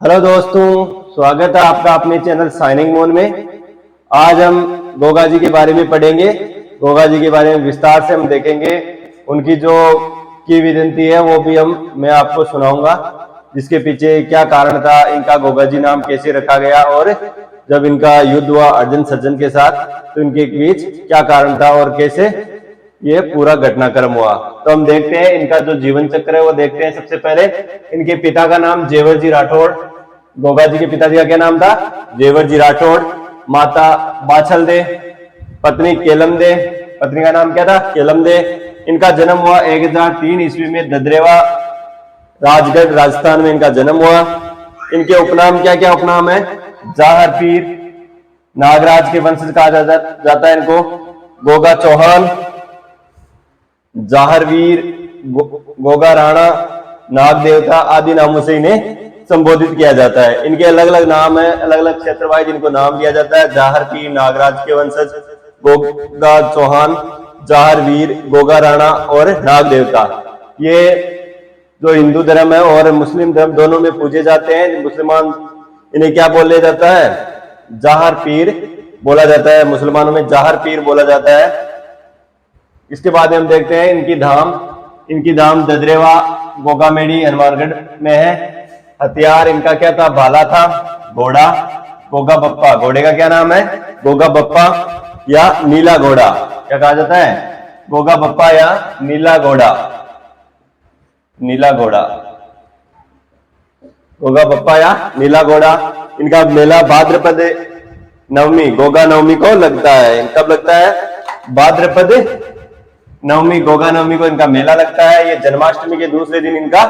Hello दोस्तों, स्वागत है आपका अपने चैनल साइनिंग मून में। आज हम गोगा जी के बारे में पढ़ेंगे। गोगा जी के बारे में विस्तार से हम देखेंगे। उनकी जो की विदंती है वो भी मैं आपको सुनाऊंगा, जिसके पीछे क्या कारण था, इनका गोगा जी नाम कैसे रखा गया और जब इनका युद्ध हुआ अर्जुन सज्जन के साथ तो इनके बीच क्या कारण था और कैसे ये पूरा घटनाक्रम हुआ। तो हम देखते हैं इनका जो जीवन चक्र है वो देखते हैं। सबसे पहले इनके पिता का नाम जेवर जी राठौड़। गोगा जी के पिताजी का क्या नाम था? जेवर जी राठौड़। माता बाछल दे, पत्नी केलम दे। पत्नी का नाम क्या था? केलम दे। इनका जन्म हुआ 1003 ईस्वी में ददरेवा राजगढ़ राजस्थान में इनका जन्म हुआ। इनके उपनाम क्या क्या उपनाम है? जाहर पीर, नागराज के वंशज कहा जाता है इनको, गोगा चौहान, जाहरवीर, गोगा राणा, नाग देवता आदि नामों से इन्हें संबोधित किया जाता है। इनके अलग अलग नाम है, अलग अलग क्षेत्र वाइज इनको नाम दिया जाता है। जाहरपीर नागराज के वंशज, गोगा चौहान, जाहरवीर, गोगा राणा और नाग देवता। ये जो हिंदू धर्म है और मुस्लिम धर्म दोनों में पूजे जाते हैं। मुसलमान इन्हें क्या बोला जाता है? जाहर पीर बोला जाता है। मुसलमानों में जाहर पीर बोला जाता है। इसके बाद हम देखते हैं इनकी धाम ददरेवा गोगामेड़ी हनुमानगढ़ में है। हथियार इनका क्या था? भाला था, घोड़ा, गोगा बप्पा। घोड़े का क्या नाम है? गोगा बप्पा या नीला घोड़ा। क्या कहा जाता है? गोगा बप्पा या नीला घोड़ा। नीला घोड़ा, गोगा बप्पा या नीला घोड़ा। इनका मेला भाद्रपद नवमी, गोगा नवमी को लगता है। कब लगता है? भाद्रपद नवमी, गोगा नवमी को इनका मेला लगता है। ये जन्माष्टमी के दूसरे दिन इनका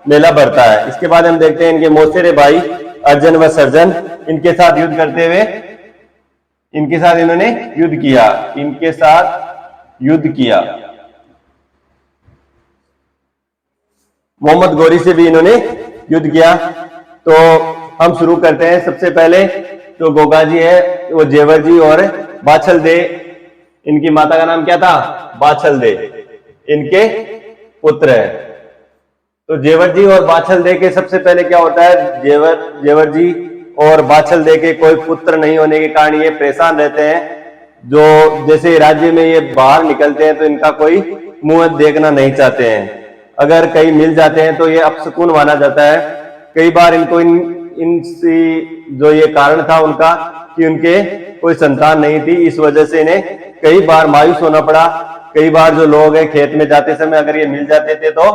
मेला बढ़ता है। इसके बाद हम देखते हैं इनके मौसेरे भाई अर्जुन व सर्जन, इनके साथ युद्ध करते हुए इन्होंने युद्ध किया। मोहम्मद गौरी से भी इन्होंने युद्ध किया। तो हम शुरू करते हैं। सबसे पहले जो गोगा जी है वो जेवर जी और बाछल दे, इनकी माता का नाम क्या था? बाछल दे, इनके पुत्र है। तो जेवर जी और बाछल दे के सबसे पहले क्या होता है? जेवर जी और बाछल दे के कोई पुत्र नहीं होने के कारण ये परेशान रहते हैं। जो जैसे राज्य में ये बाहर निकलते हैं तो इनका कोई मुंह देखना नहीं चाहते हैं। अगर कहीं मिल जाते हैं तो ये अपशकुन माना जाता है। कई बार इनको इनसे जो ये कारण था उनका कि उनके कोई संतान नहीं थी, इस वजह से इन्हें कई बार मायूस होना पड़ा। कई बार जो लोग हैं खेत में जाते समय अगर ये मिल जाते थे तो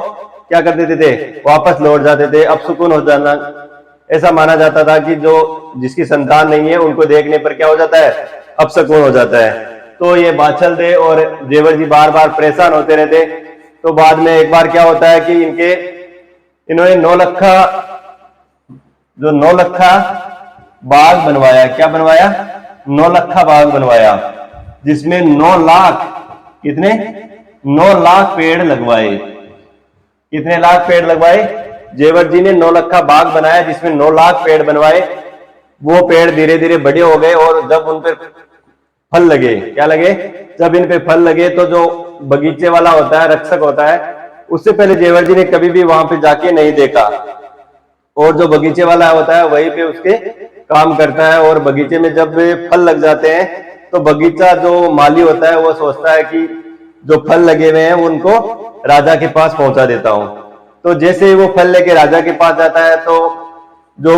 क्या कर देते थे? वापस लौट जाते थे, अपशकुन हो जाना। ऐसा माना जाता था कि जो जिसकी संतान नहीं है उनको देखने पर क्या हो जाता है? अपशकुन हो जाता है। तो ये बाछल दे और जेवर जी बार बार परेशान होते रहते। तो बाद में एक बार क्या होता है कि इन्होंने नौलखा बाग बनवाया। क्या बनवाया? नौलखा बाग बनवाया, जिसमें 9 लाख, कितने? 9 लाख पेड़ लगवाए। कितने लाख पेड़ लगवाए? जेवर जी ने 9 लखा बाग बनाया जिसमें 9 लाख पेड़ बनवाए। वो पेड़ धीरे धीरे बड़े हो गए और जब उन पर फल लगे, क्या लगे? जब इन पे फल लगे तो जो बगीचे वाला होता है, रक्षक होता है, उससे पहले जेवर जी ने कभी भी वहां पे जाके नहीं देखा। और जो बगीचे वाला होता है वहीं पे उसके काम करता है। और बगीचे में जब फल लग जाते हैं तो बगीचा जो माली होता है वो सोचता है कि जो फल लगे हुए हैं उनको राजा के पास पहुंचा देता हूं। तो जैसे ही वो फल लेके राजा के पास जाता है तो जो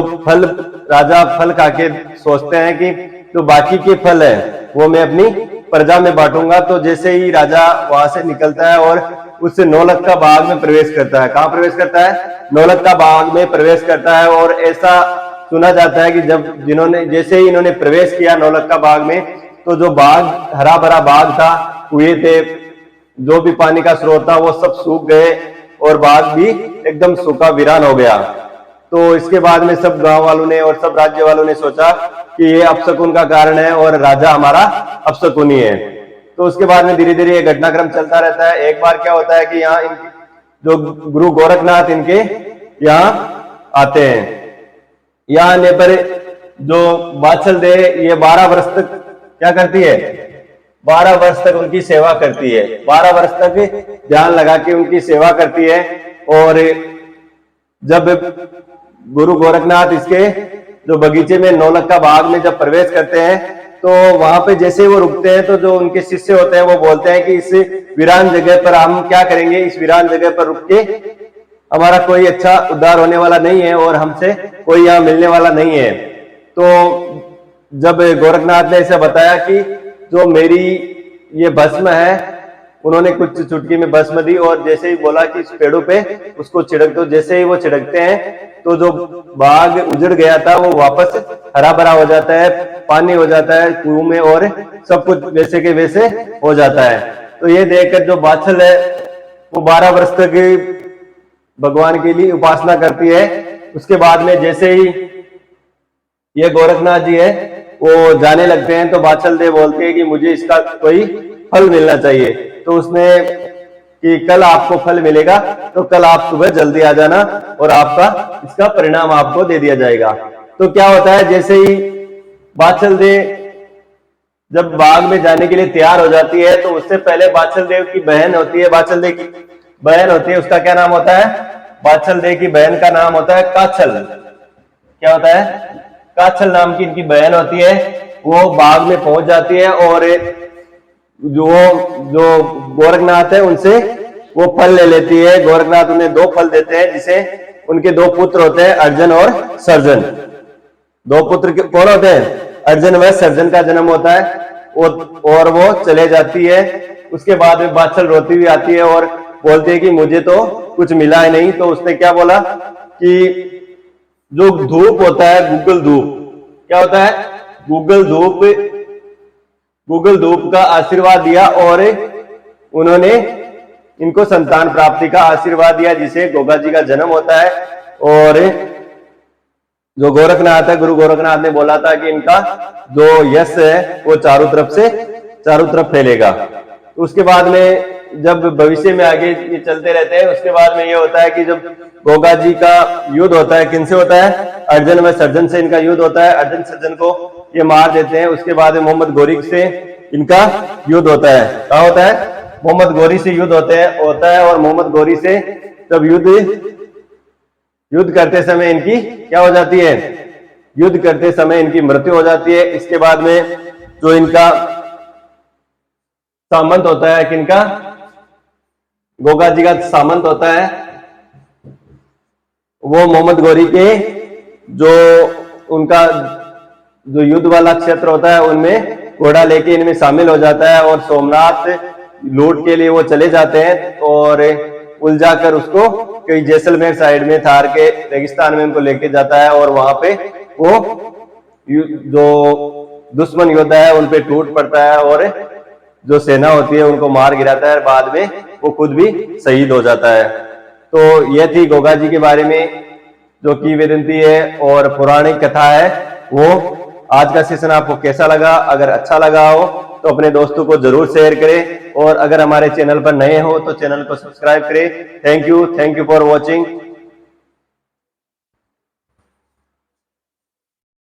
राजा फल खा के सोचते हैं कि जो बाकी के फल है वो मैं अपनी प्रजा में बांटूंगा। तो जैसे ही राजा वहां से निकलता है और उससे 9 लखा बाग में प्रवेश करता है। कहां प्रवेश करता है? 9 लखा बाग में प्रवेश करता है। और ऐसा सुना जाता है कि जैसे ही इन्होंने प्रवेश किया 9 लखा बाग में तो जो बाग हरा भरा बाग था, कुएं थे, जो भी पानी का स्रोत था वो सब सूख गए और बाग भी एकदम सूखा वीरान हो गया। तो इसके बाद में सब गांव वालों ने और सब राज्य वालों ने सोचा कि ये अपशकुन का कारण है और राजा हमारा अपशकुन ही है। तो उसके बाद में धीरे धीरे ये घटनाक्रम चलता रहता है। एक बार क्या होता है कि यहाँ जो गुरु गोरखनाथ इनके यहाँ आते हैं। यहाँ आने पर जो बाछल दे ये 12 वर्ष तक क्या करती है? 12 वर्ष तक उनकी सेवा करती है। 12 वर्ष तक ध्यान लगा के उनकी सेवा करती है। और जब गुरु गोरखनाथ इसके जो बगीचे में नौलखा बाग में जब प्रवेश करते हैं तो वहां पे जैसे वो रुकते हैं तो जो उनके शिष्य होते हैं वो बोलते हैं कि इस वीरान जगह पर हम क्या करेंगे, इस वीरान जगह पर रुक के हमारा कोई अच्छा उद्धार होने वाला नहीं है और हमसे कोई यहाँ मिलने वाला नहीं है। तो जब गोरखनाथ ने ऐसा बताया कि जो मेरी ये भस्म है, उन्होंने कुछ चुटकी में भस्म दी और जैसे ही बोला कि इस पेड़ों पे उसको छिड़क दो, जैसे ही वो छिड़कते हैं तो जो बाग उजड़ गया था वो वापस हरा भरा हो जाता है, पानी हो जाता है कुएं में और सब कुछ वैसे के वैसे हो जाता है। तो ये देखकर जो बाछल है वो 12 वर्ष तक भगवान के लिए उपासना करती है। उसके बाद में जैसे ही ये गोरखनाथ जी है वो जाने लगते हैं तो बाछल देव बोलते हैं कि मुझे इसका कोई फल मिलना चाहिए। तो उसने कि कल आपको फल मिलेगा, तो कल आप सुबह जल्दी आ जाना और आपका इसका परिणाम आपको दे दिया जाएगा। तो क्या होता है, जैसे ही बाछल देव जब बाग में जाने के लिए तैयार हो जाती है तो उससे पहले बाछल देव की बहन होती है, बाछल देव की बहन होती है, उसका क्या नाम होता है, बाछल देव की बहन का नाम होता है काछल। क्या होता है, काछल नाम की इनकी बहन होती है। वो बाग में पहुंच जाती है और जो गोरखनाथ है उनसे वो फल ले लेती है। गोरखनाथ उन्हें 2 फल देते हैं, जिसे उनके 2 पुत्र होते हैं, अर्जुन और सर्जन। 2 पुत्र कौन होते हैं, अर्जुन व सर्जन का जन्म होता है और वो चले जाती है। उसके बाद में बाछल रोती हुई आती है और बोलती है कि मुझे तो कुछ मिला ही नहीं। तो उसने क्या बोला कि जो धूप होता है, गूगल धूप, क्या होता है, गूगल धूप का आशीर्वाद दिया और उन्होंने इनको संतान प्राप्ति का आशीर्वाद दिया, जिसे गोगा जी का जन्म होता है। और जो गोरखनाथ है, गुरु गोरखनाथ ने बोला था कि इनका जो यश है वो चारों तरफ फैलेगा। उसके बाद में जब भविष्य में आगे ये चलते रहते हैं, उसके बाद में ये होता है कि जब गोगा जी का युद्ध होता है, किनसे होता है, अर्जुन व सर्जन से इनका युद्ध होता है। अर्जुन सर्जन को ये मार देते हैं। उसके बाद में मोहम्मद गौरी से इनका युद्ध होता है। क्या होता है, मोहम्मद गौरी से युद्ध होता है और मोहम्मद गौरी से जब युद्ध करते समय इनकी क्या हो जाती है, युद्ध करते समय इनकी मृत्यु हो जाती है। इसके बाद में जो इनका सामंत होता है, किनका, गोगा जी का सामंत होता है, वो मोहम्मद गौरी के जो उनका जो युद्ध वाला क्षेत्र होता है उनमें घोड़ा लेके इनमें शामिल हो जाता है और सोमनाथ लूट के लिए वो चले जाते हैं और उलझा कर उसको कई जैसलमेर साइड में थार के रेगिस्तान में उनको लेके जाता है और वहां पे वो जो दुश्मन योद्धा है उन पे टूट पड़ता है और जो सेना होती है उनको मार गिराता है। बाद में वो खुद भी शहीद हो जाता है। तो यह थी गोगा जी के बारे में जो किंवदंती है और पौराणिक कथा है। वो आज का सेशन आपको कैसा लगा? अगर अच्छा लगा हो तो अपने दोस्तों को जरूर शेयर करें और अगर हमारे चैनल पर नए हो तो चैनल को सब्सक्राइब करें। Thank you for watching.